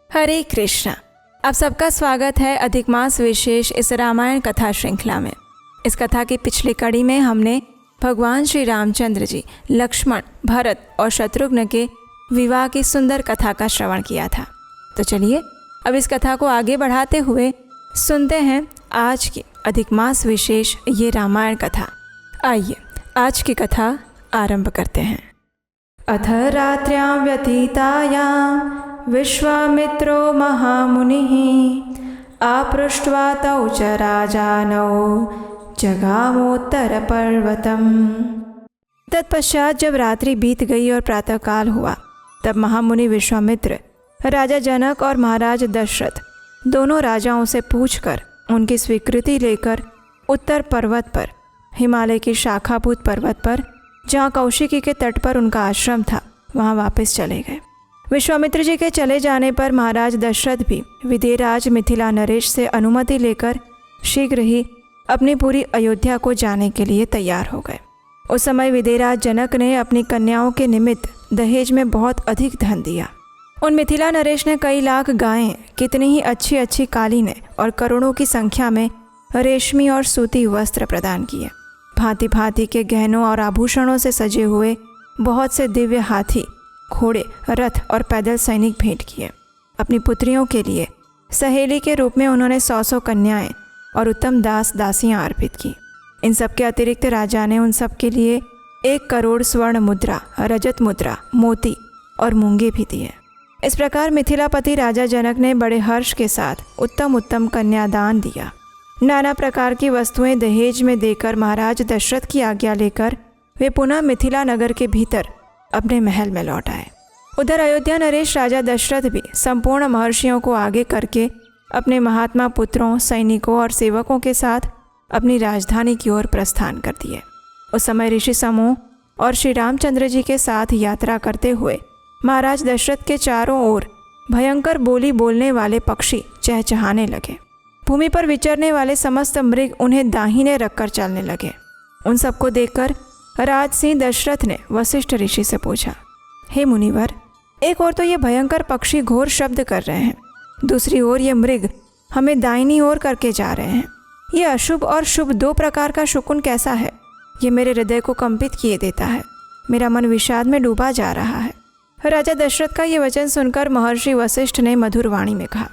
हरे कृष्णा। आप सबका स्वागत है अधिक मास विशेष इस रामायण कथा श्रृंखला में। इस कथा की पिछली कड़ी में हमने भगवान श्री रामचंद्र जी, लक्ष्मण, भरत और शत्रुघ्न के विवाह की सुंदर कथा का श्रवण किया था। तो चलिए अब इस कथा को आगे बढ़ाते हुए सुनते हैं आज की अधिक मास विशेष ये रामायण कथा। आइए आज की कथा आरंभ करते हैं। अथ रात्र्यां व्यतीतायां विश्वामित्रो महामुनिः आपृष्ट्वा तौ च राजानौ जगामोत्तरपर्वतम्। तत्पश्चात जब रात्रि बीत गई और प्रातःकाल हुआ, तब महामुनि विश्वामित्र राजा जनक और महाराज दशरथ दोनों राजाओं से पूछकर उनकी स्वीकृति लेकर उत्तर पर्वत पर, हिमालय की शाखाभूत पर्वत पर, जहाँ कौशिकी के तट पर उनका आश्रम था, वहाँ वापस चले गए। विश्वामित्र जी के चले जाने पर महाराज दशरथ भी विदेहराज मिथिला नरेश से अनुमति लेकर शीघ्र ही अपनी पूरी अयोध्या को जाने के लिए तैयार हो गए। उस समय विदेहराज जनक ने अपनी कन्याओं के निमित्त दहेज में बहुत अधिक धन दिया। उन मिथिला नरेश ने कई लाख गायें, कितनी ही अच्छी अच्छी कालीनें और करोड़ों की संख्या में रेशमी और सूती वस्त्र प्रदान किए। भांति भांति के गहनों और आभूषणों से सजे हुए बहुत से दिव्य हाथी, घोड़े, रथ और पैदल सैनिक भेंट किए। अपनी पुत्रियों के लिए सहेली के रूप में उन्होंने 100 कन्याएं और उत्तम दास दासियां अर्पित की। इन सब के अतिरिक्त राजा ने उन सब के लिए 1 करोड़ स्वर्ण मुद्रा, रजत मुद्रा, मोती और मूंगे भी दिए। इस प्रकार मिथिलापति राजा जनक ने बड़े हर्ष के साथ उत्तम उत्तम कन्यादान दिया। नाना प्रकार की वस्तुएं दहेज में देकर महाराज दशरथ की आज्ञा लेकर वे पुनः मिथिला नगर के भीतर अपने महल में लौट आए। उधर अयोध्या नरेश राजा दशरथ भी संपूर्ण महर्षियों को आगे करके अपने महात्मा पुत्रों, सैनिकों और सेवकों के साथ अपनी राजधानी की ओर प्रस्थान कर दिए। उस समय ऋषि समूह और श्री रामचंद्र जी के साथ यात्रा करते हुए महाराज दशरथ के चारों ओर भयंकर बोली बोलने वाले पक्षी चहचहाने लगे। भूमि पर विचरने वाले समस्त मृग उन्हें दाहिने रखकर चलने लगे। उन सबको देखकर राजसिंह दशरथ ने वशिष्ठ ऋषि से पूछा, हे मुनिवर, एक ओर तो ये भयंकर पक्षी घोर शब्द कर रहे हैं, दूसरी ओर ये मृग हमें दाहिनी ओर करके जा रहे हैं। ये अशुभ और शुभ 2 प्रकार का शकुन कैसा है? ये मेरे हृदय को कंपित किए देता है। मेरा मन विषाद में डूबा जा रहा है। राजा दशरथ का ये वचन सुनकर महर्षि वशिष्ठ ने मधुर वाणी में कहा,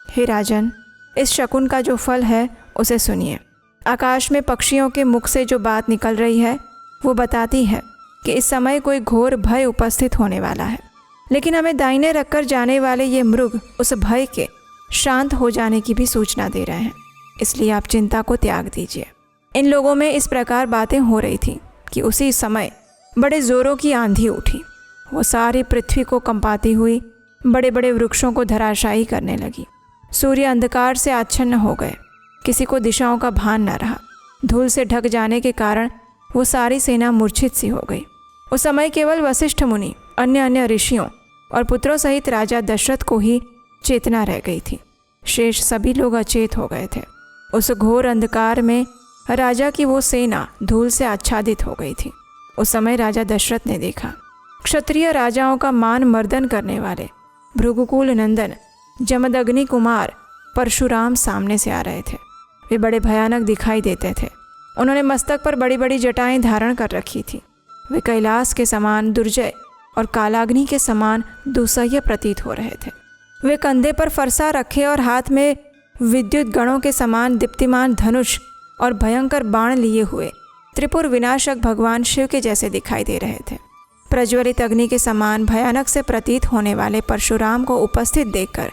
हे राजन, इस शकुन का जो फल है उसे सुनिए। आकाश में पक्षियों के मुख से जो बात निकल रही है वो बताती है कि इस समय कोई घोर भय उपस्थित होने वाला है। लेकिन हमें दाहिने रखकर जाने वाले ये मृग उस भय के शांत हो जाने की भी सूचना दे रहे हैं। इसलिए आप चिंता को त्याग दीजिए। इन लोगों में इस प्रकार बातें हो रही थी कि उसी समय बड़े जोरों की आंधी उठी। वो सारी पृथ्वी को कंपाती हुई बड़े बड़े वृक्षों को धराशायी करने लगी। सूर्य अंधकार से आच्छन्न हो गए। किसी को दिशाओं का भान न रहा। धूल से ढक जाने के कारण वो सारी सेना मूर्छित सी हो गई। उस समय केवल वशिष्ठ मुनि, अन्य ऋषियों और पुत्रों सहित राजा दशरथ को ही चेतना रह गई थी। शेष सभी लोग अचेत हो गए थे। उस घोर अंधकार में राजा की वो सेना धूल से आच्छादित हो गई थी। उस समय राजा दशरथ ने देखा, क्षत्रिय राजाओं का मान मर्दन करने वाले भृगुकुल नंदन जमदग्नि कुमार परशुराम सामने से आ रहे थे। वे बड़े भयानक दिखाई देते थे। उन्होंने मस्तक पर बड़ी बड़ी जटाएं धारण कर रखी थी। वे कैलाश के समान दुर्जय और कालाग्नि के समान दुस्सह्य प्रतीत हो रहे थे। वे कंधे पर फरसा रखे और हाथ में विद्युत गणों के समान दीप्तिमान धनुष और भयंकर बाण लिए हुए त्रिपुर विनाशक भगवान शिव के जैसे दिखाई दे रहे थे। प्रज्वलित अग्नि के समान भयानक से प्रतीत होने वाले परशुराम को उपस्थित देखकर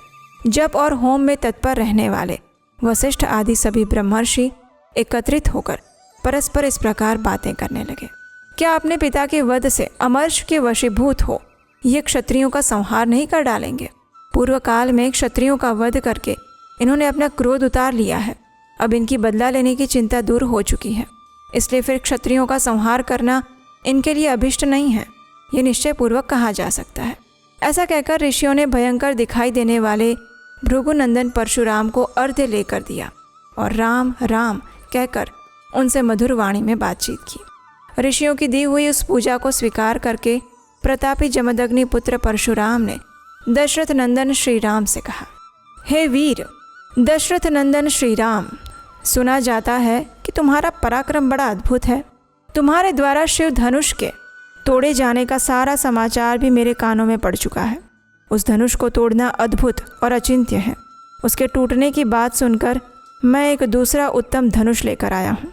जप और होम में तत्पर रहने वाले वशिष्ठ आदि सभी ब्रह्मर्षि एकत्रित होकर परस्पर इस प्रकार बातें करने लगे, क्या अपने पिता के वध से अमर्ष के वशीभूत हो ये क्षत्रियों का संहार नहीं कर डालेंगे? पूर्व काल में क्षत्रियों का वध करके इन्होंने अपना क्रोध उतार लिया है। अब इनकी बदला लेने की चिंता दूर हो चुकी है। इसलिए फिर क्षत्रियों का संहार करना इनके लिए अभिष्ट नहीं है, ये निश्चय पूर्वक कहा जा सकता है। ऐसा कहकर ऋषियों ने भयंकर दिखाई देने वाले भृगुनंदन परशुराम को अर्घ्य लेकर दिया और राम राम कहकर उनसे मधुर वाणी में बातचीत की। ऋषियों की दी हुई उस पूजा को स्वीकार करके प्रतापी जमदग्नि पुत्र परशुराम ने दशरथ नंदन श्री राम से कहा, हे वीर दशरथ नंदन श्री राम, सुना जाता है कि तुम्हारा पराक्रम बड़ा अद्भुत है। तुम्हारे द्वारा शिव धनुष के तोड़े जाने का सारा समाचार भी मेरे कानों में पड़ चुका है। उस धनुष को तोड़ना अद्भुत और अचिंत्य है। उसके टूटने की बात सुनकर मैं एक दूसरा उत्तम धनुष लेकर आया हूँ।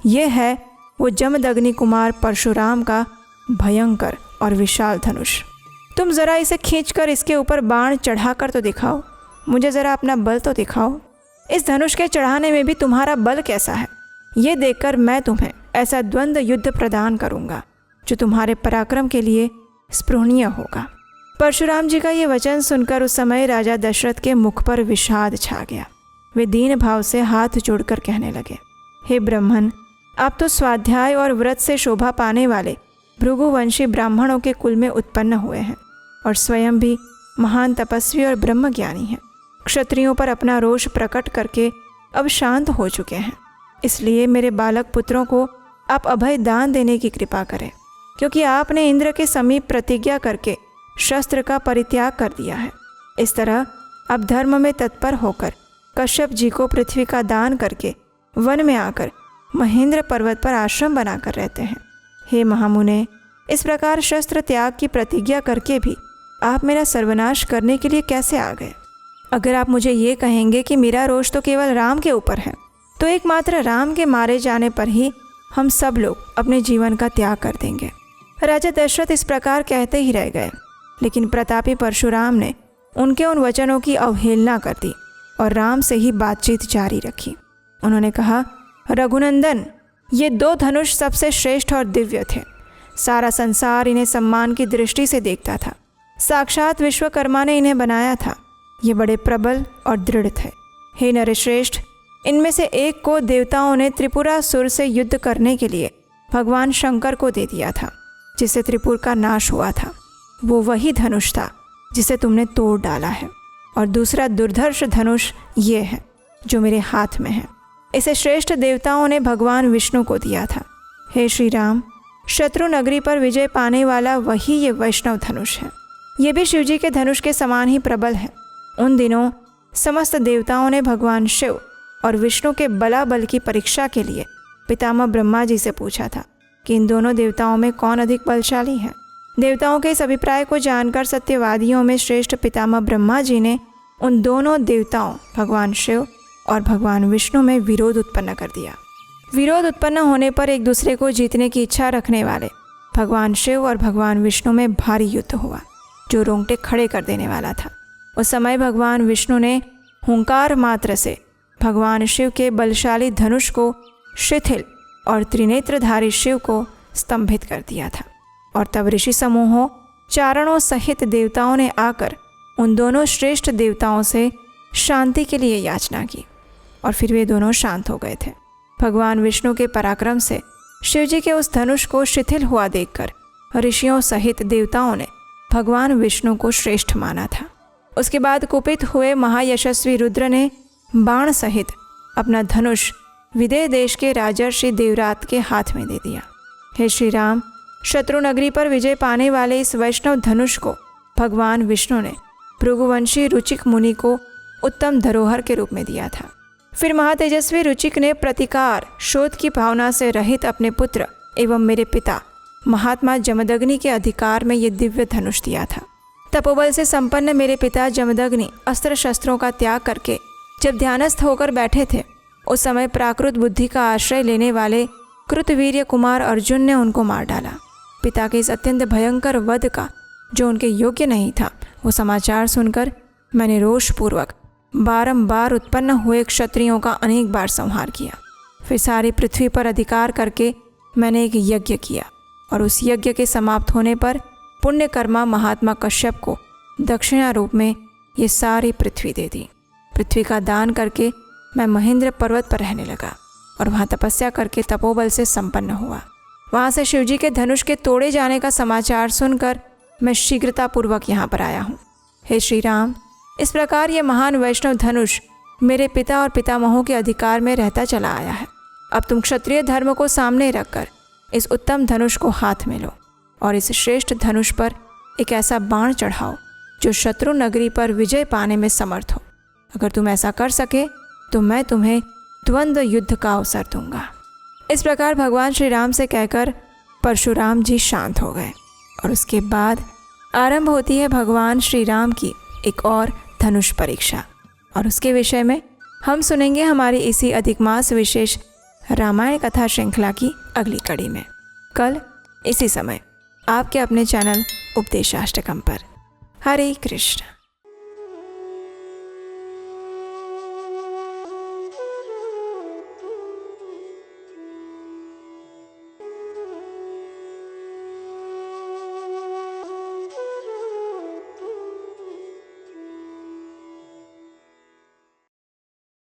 यह है वो जमदग्नि कुमार परशुराम का भयंकर और विशाल धनुष। तुम ज़रा इसे खींचकर इसके ऊपर बाण चढ़ाकर तो दिखाओ, मुझे ज़रा अपना बल तो दिखाओ। इस धनुष के चढ़ाने में भी तुम्हारा बल कैसा है, ये देखकर मैं तुम्हें ऐसा द्वंद्व युद्ध प्रदान करूँगा जो तुम्हारे पराक्रम के लिए स्पृहणीय होगा। परशुराम जी का ये वचन सुनकर उस समय राजा दशरथ के मुख पर विषाद छा गया। वे दीन भाव से हाथ जोड़कर कहने लगे, हे ब्राह्मण, आप तो स्वाध्याय और व्रत से शोभा पाने वाले भृगुवंशी ब्राह्मणों के कुल में उत्पन्न हुए हैं और स्वयं भी महान तपस्वी और ब्रह्मज्ञानी हैं। क्षत्रियों पर अपना रोष प्रकट करके अब शांत हो चुके हैं। इसलिए मेरे बालक पुत्रों को आप अभय दान देने की कृपा करें, क्योंकि आपने इंद्र के समीप प्रतिज्ञा करके शस्त्र का परित्याग कर दिया है। इस तरह अब धर्म में तत्पर होकर कश्यप जी को पृथ्वी का दान करके वन में आकर महेंद्र पर्वत पर आश्रम बनाकर रहते हैं। हे महामुने, इस प्रकार शस्त्र त्याग की प्रतिज्ञा करके भी आप मेरा सर्वनाश करने के लिए कैसे आ गए? अगर आप मुझे ये कहेंगे कि मेरा रोष तो केवल राम के ऊपर है, तो एकमात्र राम के मारे जाने पर ही हम सब लोग अपने जीवन का त्याग कर देंगे। राजा दशरथ इस प्रकार कहते ही रह गए, लेकिन प्रतापी परशुराम ने उनके उन वचनों की अवहेलना कर दी और राम से ही बातचीत जारी रखी। उन्होंने कहा, रघुनंदन, ये दो धनुष सबसे श्रेष्ठ और दिव्य थे। सारा संसार इन्हें सम्मान की दृष्टि से देखता था। साक्षात विश्वकर्मा ने इन्हें बनाया था। ये बड़े प्रबल और दृढ़ थे। हे नरश्रेष्ठ, इनमें से एक को देवताओं ने त्रिपुरासुर से युद्ध करने के लिए भगवान शंकर को दे दिया था, जिससे त्रिपुर का नाश हुआ था। वो वही धनुष था जिसे तुमने तोड़ डाला है। और दूसरा दुर्धर्ष धनुष ये है जो मेरे हाथ में है। इसे श्रेष्ठ देवताओं ने भगवान विष्णु को दिया था। हे श्री राम, शत्रु नगरी पर विजय पाने वाला वही ये वैष्णव धनुष है। ये भी शिवजी के धनुष के समान ही प्रबल है। उन दिनों समस्त देवताओं ने भगवान शिव और विष्णु के बलाबल की परीक्षा के लिए पितामह ब्रह्मा जी से पूछा था कि इन दोनों देवताओं में कौन अधिक बलशाली है। देवताओं के इस अभिप्राय को जानकर सत्यवादियों में श्रेष्ठ पितामह ब्रह्मा जी ने उन दोनों देवताओं भगवान शिव और भगवान विष्णु में विरोध उत्पन्न कर दिया। विरोध उत्पन्न होने पर एक दूसरे को जीतने की इच्छा रखने वाले भगवान शिव और भगवान विष्णु में भारी युद्ध हुआ, जो रोंगटे खड़े कर देने वाला था। उस समय भगवान विष्णु ने हुंकार मात्र से भगवान शिव के बलशाली धनुष को शिथिल और त्रिनेत्रधारी शिव को स्तंभित कर दिया था। और तब ऋषि समूहों चारणों सहित देवताओं ने आकर उन दोनों श्रेष्ठ देवताओं से शांति के लिए याचना की और फिर वे दोनों शांत हो गए थे। भगवान विष्णु के पराक्रम से शिवजी के उस धनुष को शिथिल हुआ देखकर ऋषियों सहित देवताओं ने भगवान विष्णु को श्रेष्ठ माना था। उसके बाद कुपित हुए महायशस्वी रुद्र ने बाण सहित अपना धनुष विदेह देश के राजर्षि देवरात के हाथ में दे दिया। हे श्री राम, शत्रु नगरी पर विजय पाने वाले इस वैष्णव धनुष को भगवान विष्णु ने भृगुवंशी रुचिक मुनि को उत्तम धरोहर के रूप में दिया था। फिर महातेजस्वी रुचिक ने प्रतिकार शोध की भावना से रहित अपने पुत्र एवं मेरे पिता महात्मा जमदग्नि के अधिकार में ये दिव्य धनुष दिया था। तपोबल से संपन्न मेरे पिता जमदग्नि अस्त्र शस्त्रों का त्याग करके जब ध्यानस्थ होकर बैठे थे, उस समय प्राकृत बुद्धि का आश्रय लेने वाले कृतवीर्य कुमार अर्जुन ने उनको मार डाला। पिता के इस अत्यंत भयंकर वध का, जो उनके योग्य नहीं था, वो समाचार सुनकर मैंने रोषपूर्वक बारंबार उत्पन्न हुए क्षत्रियों का अनेक बार संहार किया। फिर सारी पृथ्वी पर अधिकार करके मैंने एक यज्ञ किया और उस यज्ञ के समाप्त होने पर पुण्यकर्मा महात्मा कश्यप को दक्षिणा रूप में ये सारी पृथ्वी दे दी। पृथ्वी का दान करके मैं महेंद्र पर्वत पर रहने लगा और वहाँ तपस्या करके तपोबल से संपन्न हुआ। वहाँ से शिवजी के धनुष के तोड़े जाने का समाचार सुनकर मैं शीघ्रतापूर्वक यहाँ पर आया हूँ। हे श्री राम, इस प्रकार ये महान वैष्णव धनुष मेरे पिता और पितामहों के अधिकार में रहता चला आया है। अब तुम क्षत्रिय धर्म को सामने रखकर इस उत्तम धनुष को हाथ में लो और इस श्रेष्ठ धनुष पर एक ऐसा बाण चढ़ाओ जो शत्रु नगरी पर विजय पाने में समर्थ हो। अगर तुम ऐसा कर सके तो मैं तुम्हें द्वंद्व युद्ध का अवसर दूंगा। इस प्रकार भगवान श्री राम से कहकर परशुराम जी शांत हो गए और उसके बाद आरंभ होती है भगवान श्री राम की एक और धनुष परीक्षा। और उसके विषय में हम सुनेंगे हमारी इसी अधिक मास विशेष रामायण कथा श्रृंखला की अगली कड़ी में, कल इसी समय आपके अपने चैनल उपदेशाष्टकम पर। हरे कृष्ण।